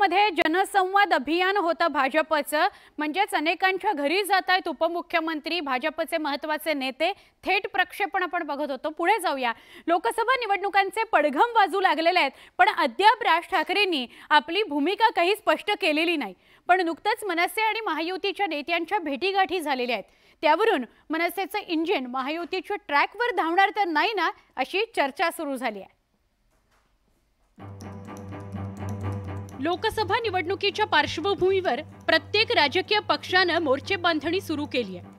नाशिकमध्ये जनसंवाद अभियान होतं भाजपचं, म्हणजेच अनेकांच्या घरी जात आहेत उपमुख्यमंत्री, भाजपचे महत्त्वाचे नेते. थेट प्रक्षेपण आपण बघत होतो. पुढे जाऊया. लोकसभा निवडणुकांचे पडघम वाजू लागलेले आहेत, पण अद्याप राज ठाकरेंनी आपली भूमिका काही स्पष्ट केलेली नाही. पण नुकतंच मनसे आणि महायुतीच्या नेत्यांच्या भेटीगाठी झालेल्या आहेत. त्यावरून मनसेचं इंजिन महायुतीच्या ट्रॅकवर धावणार तर नाही ना, अशी चर्चा सुरू झाली आहे. लोकसभा निवडणुकीच्या पार्श्वभूमीवर प्रत्येक राजकीय पक्षानं मोर्चे बांधणी सुरू केली आहे.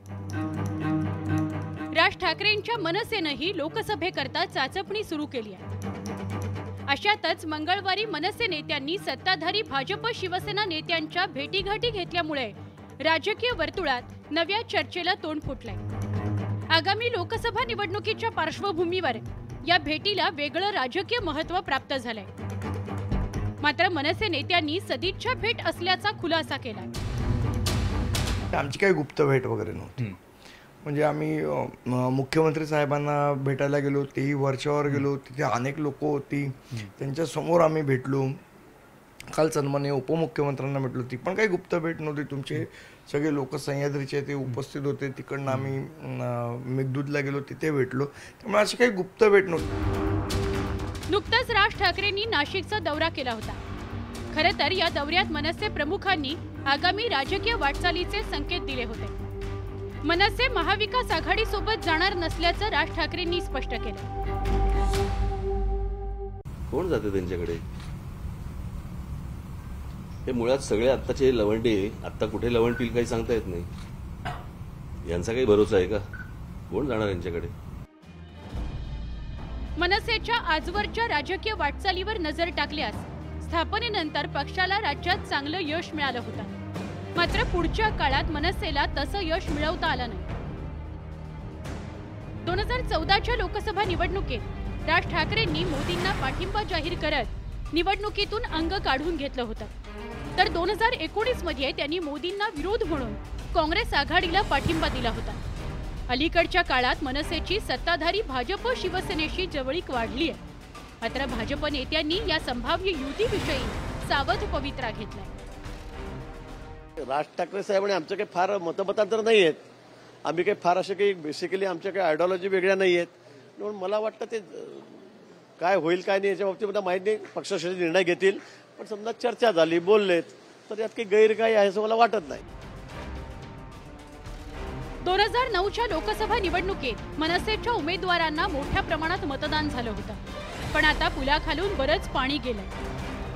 राज ठाकरेंच्या मनसेनंही लोकसभेकरता चाचपणी सुरू केली आहे. अशातच मंगळवारी मनसे नेत्यांनी सत्ताधारी भाजप शिवसेना नेत्यांच्या भेटीगाठी घेतल्यामुळे राजकीय वर्तुळात नव्या चर्चेला तोंड फुटलंय. आगामी लोकसभा निवडणुकीच्या पार्श्वभूमीवर या भेटीला वेगळं राजकीय महत्त्व प्राप्त झालंय. मात्र मनसे नेत्यांनी सदिच्छा भेट असल्याचा खुलासा केलाय. आमची काही गुप्त भेट वगैरे नव्हती. म्हणजे आम्ही मुख्यमंत्री साहेबांना भेटायला गेलो, तेही वरच्यावर गेलो, तिथे अनेक लोक होती, त्यांच्या समोर आम्ही भेटलो. काल सन्माननीय उपमुख्यमंत्र्यांना भेटलो, ती पण काही गुप्त भेट नव्हती. तुमचे सगळे लोक सह्याद्रीचे ते उपस्थित होते. तिकडनं आम्ही मेघदूतला गेलो, तिथे भेटलो. त्यामुळे अशी काही गुप्त भेट नव्हती. नुकताच राज ठाकरेंनी नाशिकचा दौरा केला होता. खरं तर या दौऱ्यात मनसे प्रमुखांनी आगामी राजकीय वाटचालीचे संकेत दिले होते. मनसे महाविकास आघाडीसोबत जाणार नसल्याचं राज ठाकरेंनी स्पष्ट केलं. कोण जाते त्यांच्याकडे? हे मुळात सगळे आत्ताचे लवंडे आत्ता कुठे लवंडतील काही सांगता येत नाही. यांचा काही भरोसा आहे का? कोण जाणार यांच्याकडे? मनसेच्या आजवरच्या राजकीय वाटचालीवर नजर टाकल्यास स्थापनेनंतर पक्षाला राज्यात चांगलं यश मिळालं होतं. मात्र पुढच्या काळात मनसेला तसं यश मिळवता आलं नाही. 2014च्या लोकसभा निवडणुकीत राज ठाकरेंनी मोदींना पाठिंबा जाहीर करत निवडणुकीतून अंग काढून घेतलं होतं. तर 2019 मध्ये त्यांनी मोदींना विरोध म्हणून काँग्रेस आघाडीला पाठिंबा दिला होता. अलीकडच्या काळात मनसेची सत्ताधारी भाजप शिवसेनेशी जवळीक वाढली आहे. मात्र भाजप नेत्यांनी या संभाव्य युतीविषयी सावध पवित्रा घेतलाय. राज ठाकरे साहेबांनी आमचं काही फार मतमतांतर नाही आहेत. आम्ही काही फार असे काही बेसिकली आमच्या काही आयडिओलॉजी वेगळ्या नाही आहेत. म्हणून मला वाटतं ते काय होईल काय नाही याच्या बाबतीत मला माहीत नाही. पक्षाचे निर्णय घेतील. पण समजा चर्चा झाली, बोललेत, तर यात काही गैर काय आहे असं मला वाटत नाही. 2009च्या लोकसभा निवडणुकीत मनसेच्या उमेदवारांना मोठ्या प्रमाणात मतदान झालं होतं. पण आता पुलाखालून बरंच पाणी गेलंय.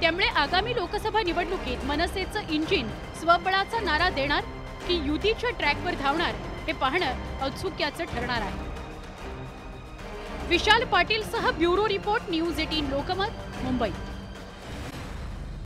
त्यामुळे आगामी लोकसभा निवडणुकीत मनसेचं इंजिन स्वबळाचा नारा देणार की युतीच्या ट्रॅकवर धावणार हे पाहणं औत्सुक्याचं ठरणार आहे. विशाल पाटील सह bureau report, news 18 Lokmat, Mumbai.